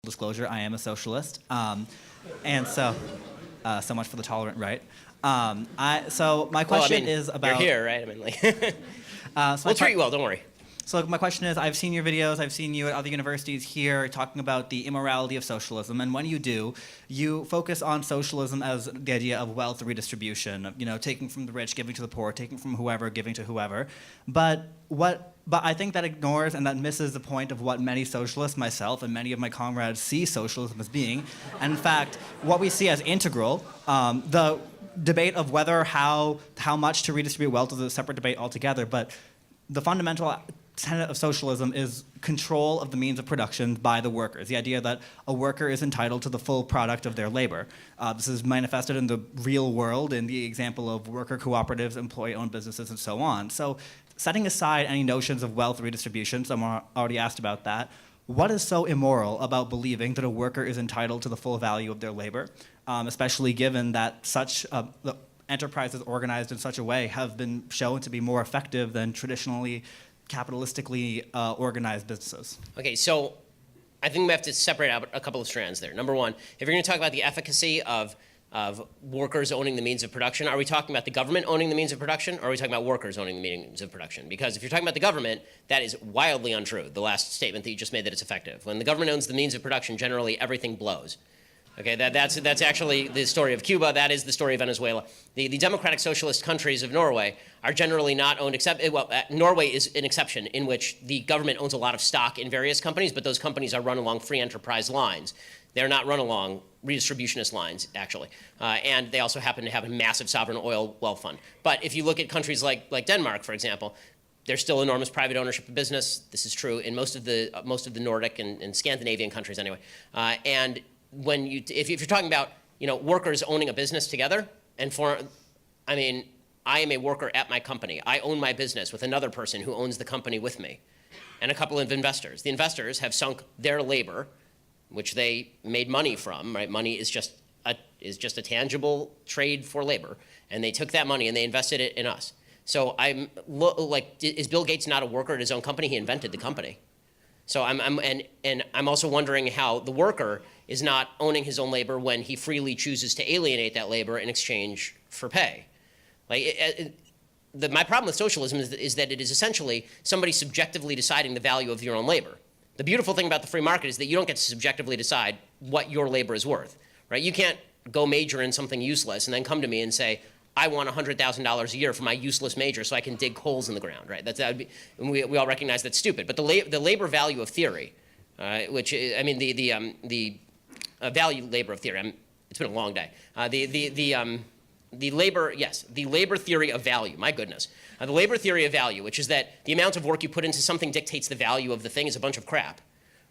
Disclosure, I am a socialist. And so much for the tolerant right. So my question is about... You're here, right? I mean, like... we'll treat you well, don't worry. So my question is, I've seen your videos, I've seen you at other universities here talking about the immorality of socialism, and when you do, you focus on socialism as the idea of wealth redistribution, taking from the rich, giving to the poor, taking from whoever, giving to whoever. But I think that ignores and that misses the point of what many socialists, myself and many of my comrades, see socialism as being. And in fact, what we see as integral, the debate of how much to redistribute wealth is a separate debate altogether, but the fundamental tenet of socialism is control of the means of production by the workers. The idea that a worker is entitled to the full product of their labor. This is manifested in the real world in the example of worker cooperatives, employee-owned businesses, and so on. So setting aside any notions of wealth redistribution, someone already asked about that, what is so immoral about believing that a worker is entitled to the full value of their labor, especially given that the enterprises organized in such a way have been shown to be more effective than traditionally capitalistically organized businesses? Okay, so I think we have to separate out a couple of strands there. Number one, if you're going to talk about the efficacy of workers owning the means of production, are we talking about the government owning the means of production, or are we talking about workers owning the means of production? Because if you're talking about the government, that is wildly untrue, the last statement that you just made that it's effective. When the government owns the means of production, generally everything blows. Okay, that's actually the story of Cuba. That is the story of Venezuela. The democratic socialist countries of Norway are generally not owned, Norway is an exception in which the government owns a lot of stock in various companies, but those companies are run along free enterprise lines. They're not run along redistributionist lines, actually. And they also happen to have a massive sovereign oil wealth fund. But if you look at countries like Denmark, for example, there's still enormous private ownership of business. This is true in most of the Nordic and Scandinavian countries anyway. And if you're talking about workers owning a business together, I am a worker at my company. I own my business with another person who owns the company with me, and a couple of investors. The investors have sunk their labor, which they made money from. Right? Money is just a tangible trade for labor, and they took that money and they invested it in us. So is Bill Gates not a worker at his own company? He invented the company. So I'm also wondering how the worker is not owning his own labor when he freely chooses to alienate that labor in exchange for pay. My problem with socialism is that it is essentially somebody subjectively deciding the value of your own labor. The beautiful thing about the free market is that you don't get to subjectively decide what your labor is worth, right? You can't go major in something useless and then come to me and say, I want $100,000 a year for my useless major so I can dig holes in the ground, right? That would be, we all recognize that's stupid. But the labor value of theory, which is, the value labor of theory. It's been a long day. The labor theory of value. My goodness, the labor theory of value, which is that the amount of work you put into something dictates the value of the thing, is a bunch of crap.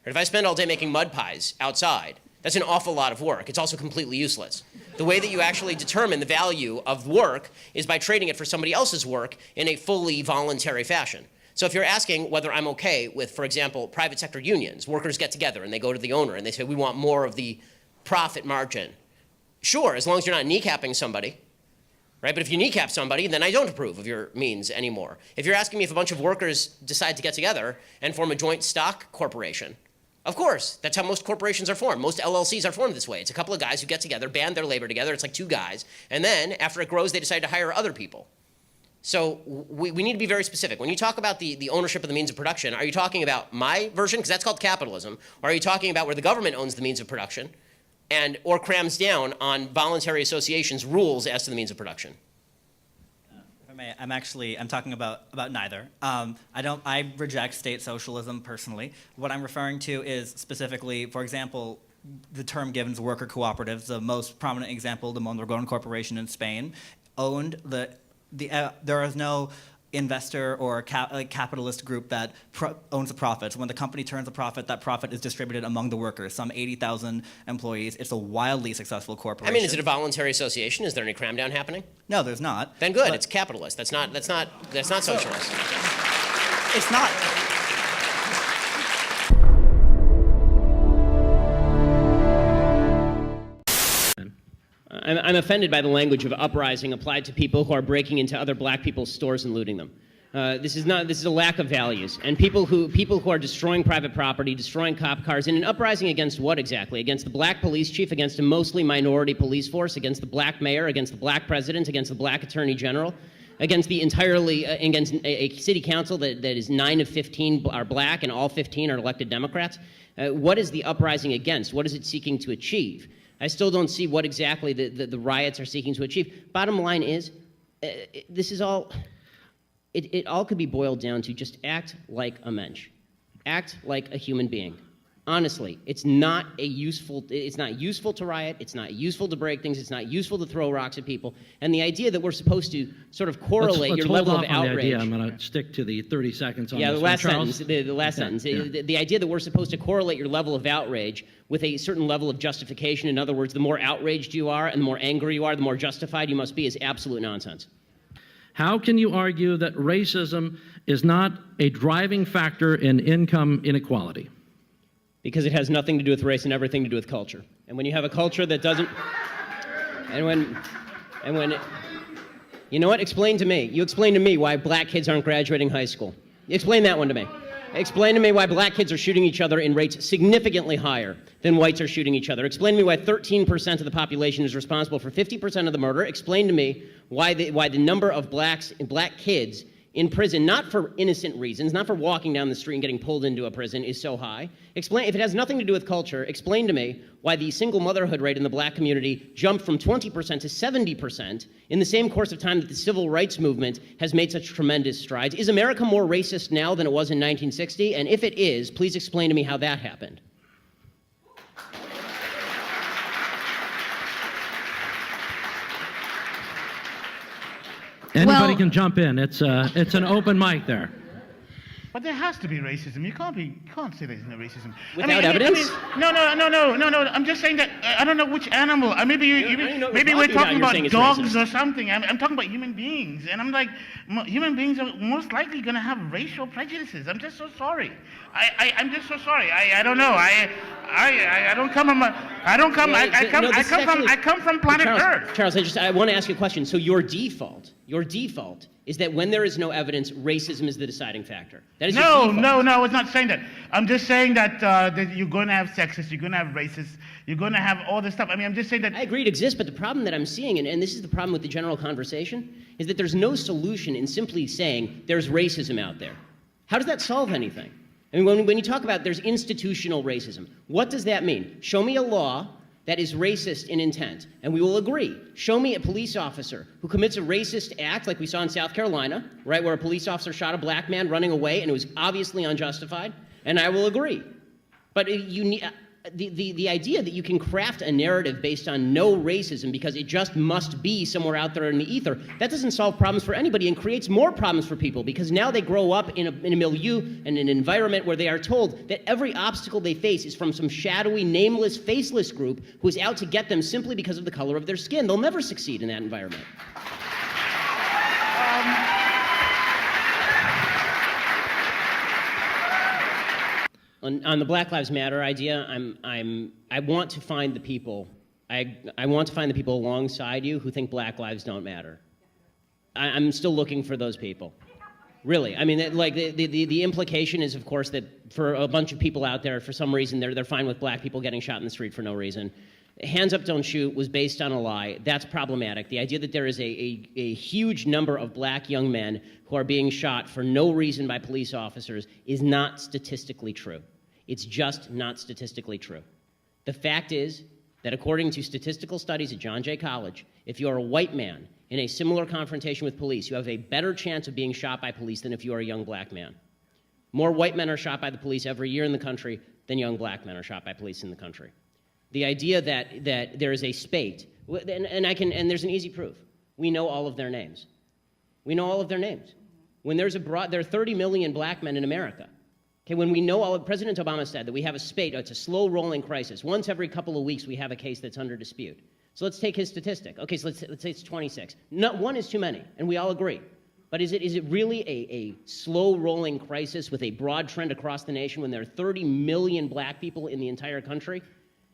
Right? If I spend all day making mud pies outside, that's an awful lot of work. It's also completely useless. The way that you actually determine the value of work is by trading it for somebody else's work in a fully voluntary fashion. So if you're asking whether I'm okay with, for example, private sector unions, workers get together and they go to the owner and they say, we want more of the profit margin. Sure, as long as you're not kneecapping somebody, right? But if you kneecap somebody, then I don't approve of your means anymore. If you're asking me if a bunch of workers decide to get together and form a joint stock corporation, of course, that's how most corporations are formed. Most LLCs are formed this way. It's a couple of guys who get together, band their labor together. It's like two guys. And then after it grows, they decide to hire other people. So we need to be very specific. When you talk about the ownership of the means of production, are you talking about my version, because that's called capitalism, or are you talking about where the government owns the means of production or crams down on voluntary associations' rules as to the means of production? I'm talking about neither. I reject state socialism personally. What I'm referring to is specifically, for example, the term given is worker cooperatives. The most prominent example, the Mondragon Corporation in Spain, owned there is no investor or capitalist group that owns the profits. When the company turns a profit, that profit is distributed among the workers, some 80,000 employees. It's a wildly successful corporation. Is it a voluntary association? Is there any cram down happening? No, there's not. Then good, it's capitalist. That's not socialist. It's not. I'm offended by the language of uprising applied to people who are breaking into other black people's stores and looting them. This is a lack of values. And people who are destroying private property, destroying cop cars, in an uprising against what exactly? Against the black police chief, against a mostly minority police force, against the black mayor, against the black president, against the black attorney general, against against a city council that is 9 of 15 are black and all 15 are elected Democrats. What is the uprising against? What is it seeking to achieve? I still don't see what exactly the riots are seeking to achieve. Bottom line is, this is all... It all could be boiled down to just act like a mensch. Act like a human being. Honestly, it's not useful to riot, it's not useful to break things, it's not useful to throw rocks at people. And the idea that we're supposed to sort of correlate your level of outrage. I'm going to stick to the 30 seconds on this the one. last Charles? sentence. The last sentence. Yeah. The idea that we're supposed to correlate your level of outrage with a certain level of justification. In other words, the more outraged you are and the more angry you are, the more justified you must be, is absolute nonsense. How can you argue that racism is not a driving factor in income inequality? Because it has nothing to do with race and everything to do with culture. And when you have a culture that doesn't, you know what? Explain to me. You explain to me why black kids aren't graduating high school. Explain that one to me. Explain to me why black kids are shooting each other in rates significantly higher than whites are shooting each other. Explain to me why 13% of the population is responsible for 50% of the murder. Explain to me why the number of black kids in prison, not for innocent reasons, not for walking down the street and getting pulled into a prison, is so high. Explain, if it has nothing to do with culture, explain to me why the single motherhood rate in the black community jumped from 20% to 70% in the same course of time that the civil rights movement has made such tremendous strides. Is America more racist now than it was in 1960? And if it is, please explain to me how that happened. Anybody can jump in. It's an open mic there. But there has to be racism. You can't say there's no racism. Without evidence? No. I'm just saying that I don't know which animal. Maybe we're talking about dogs or something. I'm talking about human beings, and I'm like, human beings are most likely going to have racial prejudices. I'm just so sorry. I'm just so sorry. I don't know. I come from planet Earth. Charles, I want to ask you a question. So your default is that when there is no evidence, racism is the deciding factor. That is No, it's not saying that. I'm just saying that you're going to have sexists, you're going to have racists, you're going to have all this stuff. I'm just saying that... I agree it exists, but the problem that I'm seeing, and this is the problem with the general conversation, is that there's no solution in simply saying there's racism out there. How does that solve anything? When you talk about there's institutional racism, what does that mean? Show me a law that is racist in intent, and we will agree. Show me a police officer who commits a racist act like we saw in South Carolina, right, where a police officer shot a black man running away and it was obviously unjustified, and I will agree. But the idea that you can craft a narrative based on no racism because it just must be somewhere out there in the ether, that doesn't solve problems for anybody and creates more problems for people because now they grow up in a milieu and an environment where they are told that every obstacle they face is from some shadowy, nameless, faceless group who is out to get them simply because of the color of their skin. They'll never succeed in that environment. On the Black Lives Matter idea, I want to find the people. I want to find the people alongside you who think Black lives don't matter. I'm still looking for those people. Really, the implication is, of course, that for a bunch of people out there, for some reason, they're fine with black people getting shot in the street for no reason. Hands up, don't shoot was based on a lie. That's problematic. The idea that there is a huge number of black young men who are being shot for no reason by police officers is not statistically true. It's just not statistically true. The fact is that according to statistical studies at John Jay College, if you are a white man in a similar confrontation with police, you have a better chance of being shot by police than if you are a young black man. More white men are shot by the police every year in the country than young black men are shot by police in the country. The idea that there is a spate, and there's an easy proof. We know all of their names. We know all of their names. When there are 30 million black men in America. Okay, when we know President Obama said that we have a spate, it's a slow-rolling crisis. Once every couple of weeks, we have a case that's under dispute. So let's take his statistic. Okay, so let's say it's 26. Not one is too many, and we all agree. But is it really a slow-rolling crisis with a broad trend across the nation when there are 30 million black people in the entire country,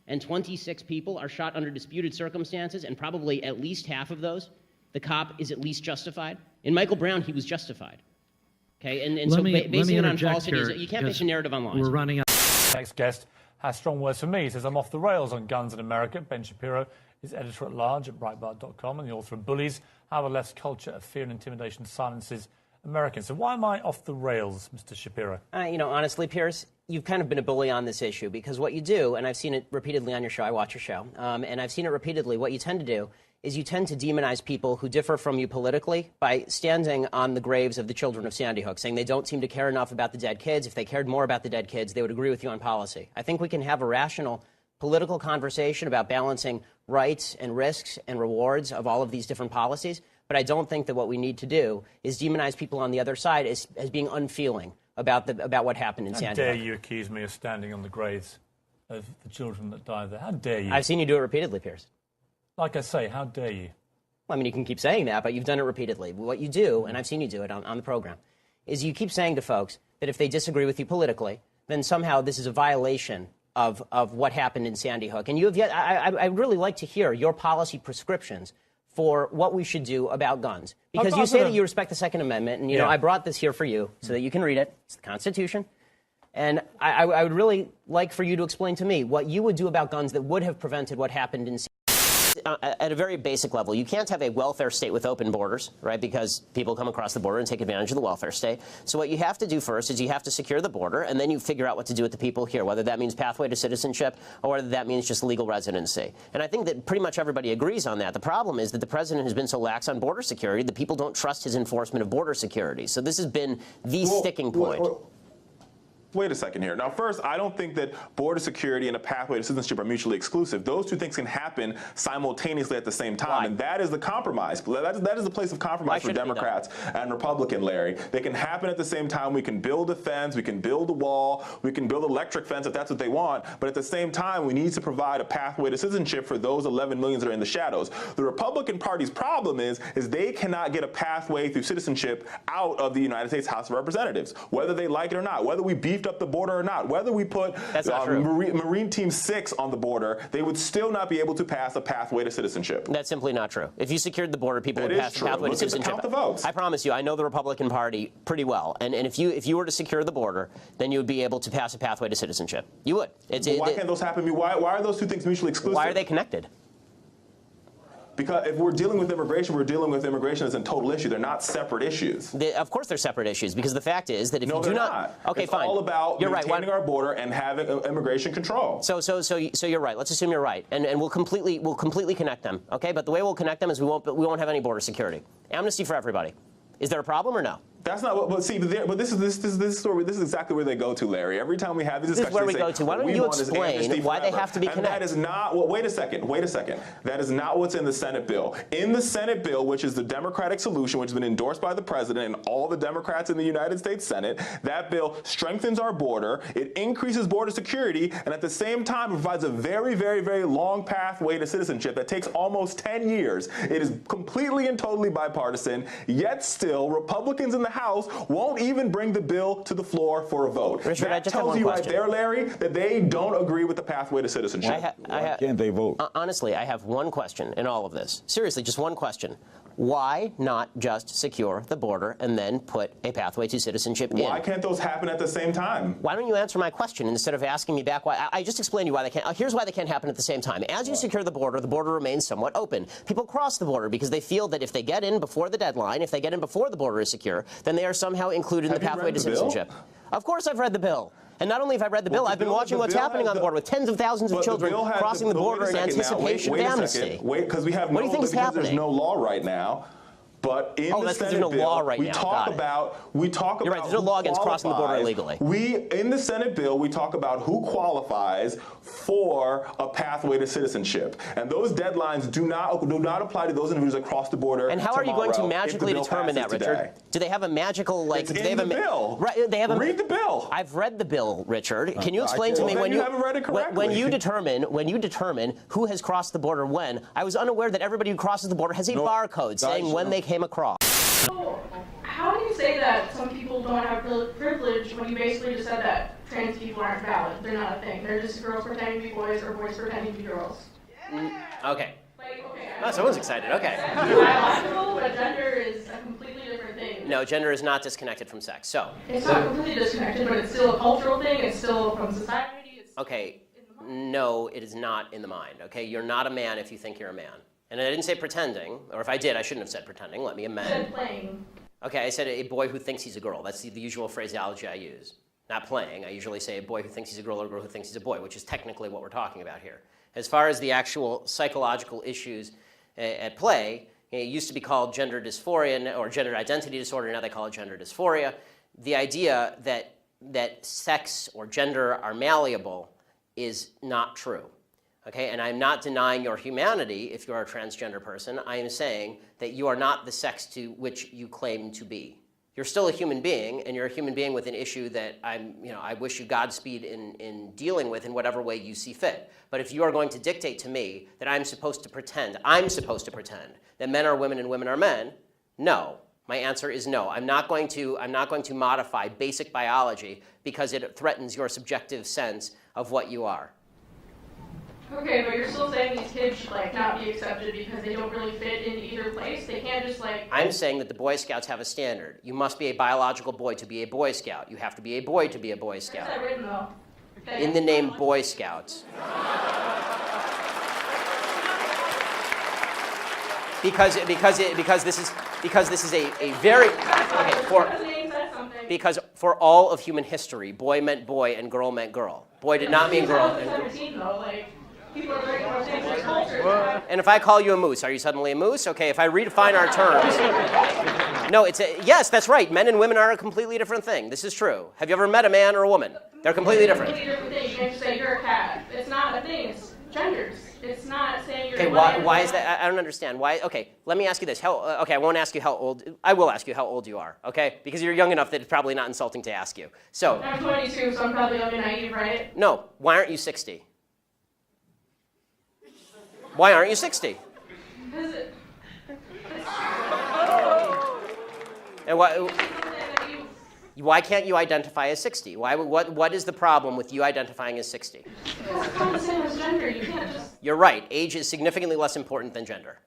and 26 people are shot under disputed circumstances, and probably at least half of those, the cop is at least justified? In Michael Brown, he was justified. Okay, and so basing it on falsities, here, you can't base a narrative on lies. We're running out. Next guest has strong words for me. He says, I'm off the rails on guns in America. Ben Shapiro is editor-at-large at Breitbart.com and the author of Bullies, How the Left's Culture of Fear and Intimidation Silences Americans. So why am I off the rails, Mr. Shapiro? Honestly, Piers, you've kind of been a bully on this issue because what you do, and I've seen it repeatedly on your show, I watch your show, and I've seen it repeatedly, what you tend to do is you tend to demonize people who differ from you politically by standing on the graves of the children of Sandy Hook, saying they don't seem to care enough about the dead kids. If they cared more about the dead kids, they would agree with you on policy. I think we can have a rational political conversation about balancing rights and risks and rewards of all of these different policies, but I don't think that what we need to do is demonize people on the other side as being unfeeling about what happened in Sandy Hook. How dare you accuse me of standing on the graves of the children that died there? How dare you? I've seen you do it repeatedly, Piers. Like I say, how dare you? Well, I mean, you can keep saying that, but you've done it repeatedly. What you do, and I've seen you do it on the program, is you keep saying to folks that if they disagree with you politically, then somehow this is a violation of what happened in Sandy Hook. And you have yet, I'd really like to hear your policy prescriptions for what we should do about guns. Because you say that you respect the Second Amendment, and, you know, I brought this here for you so that you can read it. It's the Constitution. And I would really like for you to explain to me what you would do about guns that would have prevented what happened in Sandy Hook. At a very basic level, you can't have a welfare state with open borders, right, because people come across the border and take advantage of the welfare state. So what you have to do first is you have to secure the border, and then you figure out what to do with the people here, whether that means pathway to citizenship or whether that means just legal residency. And I think that pretty much everybody agrees on that. The problem is that the president has been so lax on border security that people don't trust his enforcement of border security. So this has been the sticking point. Wait a second here. Now, first, I don't think that border security and a pathway to citizenship are mutually exclusive. Those two things can happen simultaneously at the same time. Why? And that is the compromise. That is the place of compromise for Democrats and Republican, Larry. They can happen at the same time. We can build a fence. We can build a wall. We can build electric fence if that's what they want. But at the same time, we need to provide a pathway to citizenship for those 11 million that are in the shadows. The Republican Party's problem is they cannot get a pathway through citizenship out of the United States House of Representatives, whether they like it or not, whether we beefed up the border or not, whether we put Marine Team 6 on the border, they would still not be able to pass a pathway to citizenship. That's simply not true. If you secured the border, people would pass a pathway to citizenship. Count the votes. I promise you, I know the Republican Party pretty well, and if you were to secure the border, then you would be able to pass a pathway to citizenship. You would. Why can't those happen? Why are those two things mutually exclusive? Why are they connected? Because if we're dealing with immigration as a total issue. They're not separate issues. Of course they're separate issues, because the fact is that if you do not... Okay, it's fine. all about maintaining our border and having immigration control. So you're right. Let's assume you're right, and we'll completely connect them. Okay, but the way we'll connect them is we won't have any border security. Amnesty for everybody. Is there a problem or no? That's not what. But see, but this is exactly where they go to, Larry. Every time we have these discussions, this is where we go to. Why don't you explain why they have to be connected? And that is not. Well, wait a second. That is not what's in the Senate bill. In the Senate bill, which is the Democratic solution, which has been endorsed by the president and all the Democrats in the United States Senate, that bill strengthens our border. It increases border security, and at the same time provides a very, very, very long pathway to citizenship that takes almost 10 years. It is completely and totally bipartisan. Yet still, Republicans in the House won't even bring the bill to the floor for a vote. Richard, that I just tells have you one right question. there, Larry, that they don't agree with the pathway to citizenship. Why can't they vote? Honestly, I have one question in all of this. Seriously, just one question. Why not just secure the border and then put a pathway to citizenship in? Why can't those happen at the same time? Why don't you answer my question instead of asking me back why? I just explained to you why they can't. Here's why they can't happen at the same time. As you secure the border remains somewhat open. People cross the border because they feel that if they get in before the deadline, if they get in before the border is secure, then they are somehow included in the pathway to citizenship. Of course I've read the bill. And not only have I read the bill, I've been watching what's happening on the border with tens of thousands of children crossing the border in anticipation of amnesty. Wait, because we have what do you think is happening? There's no law right now. But in the Senate no bill, law right we now. talk about You're right. There's no law against crossing the border illegally. In the Senate bill, we talk about who qualifies for a pathway to citizenship, and those deadlines do not apply to those individuals that cross the border. And how are you going to magically determine that, Richard? Do they have a magical It's in the bill. Right. They have Read the bill. I've read the bill, Richard. Can you explain to me when you haven't read it correctly. when you determine who has crossed the border when? I was unaware that everybody who crosses the border has a barcode saying when they came across. So, how do you say that some people don't have privilege when you basically just said that trans people aren't valid? They're not a thing. They're just girls pretending to be boys or boys pretending to be girls. Okay. Like, okay. Oh, someone's excited. Okay. Biological, but gender is a completely different thing. No, gender is not disconnected from sex. So. It's not completely disconnected, but it's still a cultural thing. It's still from society. It's Okay. No, it is not in the mind. Okay, you're not a man if you think you're a man. And I didn't say pretending, or if I did, I shouldn't have said pretending. Let me amend. You said playing. Okay, I said a boy who thinks he's a girl. That's the usual phraseology I use. Not playing. I usually say a boy who thinks he's a girl or a girl who thinks he's a boy, which is technically what we're talking about here. As far as the actual psychological issues at play, it used to be called gender dysphoria or gender identity disorder. Now they call it gender dysphoria. The idea that sex or gender are malleable is not true. Okay, and I'm not denying your humanity if you're a transgender person. I am saying that you are not the sex to which you claim to be. You're still a human being, and you're a human being with an issue that I wish you Godspeed in dealing with in whatever way you see fit. But if you are going to dictate to me that I'm supposed to pretend that men are women and women are men, no. My answer is no. I'm not going to modify basic biology because it threatens your subjective sense of what you are. Okay, but you're still saying these kids should not be accepted because they don't really fit into either place. They can't just I'm saying that the Boy Scouts have a standard. You must be a biological boy to be a Boy Scout. You have to be a boy to be a Boy Scout. Where's that written though? Okay. In the name Boy Scouts. Because this is a very because for all of human history, boy meant boy and girl meant girl. Boy did not mean girl. People are very more same sex culture. And if I call you a moose, are you suddenly a moose? Okay, if I redefine our terms. No, yes, that's right. Men and women are a completely different thing. This is true. Have you ever met a man or a woman? They're completely different. Completely different thing. You can't just say you're a cat. It's not a thing. It's genders. It's not saying you're. Okay, why is that? I don't understand. Why? Okay, let me ask you this. Okay, I won't ask you how old. I will ask you how old you are. Okay, because you're young enough that it's probably not insulting to ask you. So. I'm 22, so I'm probably young and naive, right? No. Why aren't you 60? Why aren't you 60? Because it. And why can't you identify as 60? What is the problem with you identifying as 60? Because it's not the same as gender. You can't just. You're right. Age is significantly less important than gender.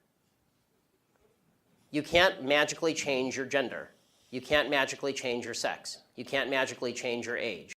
You can't magically change your gender. You can't magically change your sex. You can't magically change your age.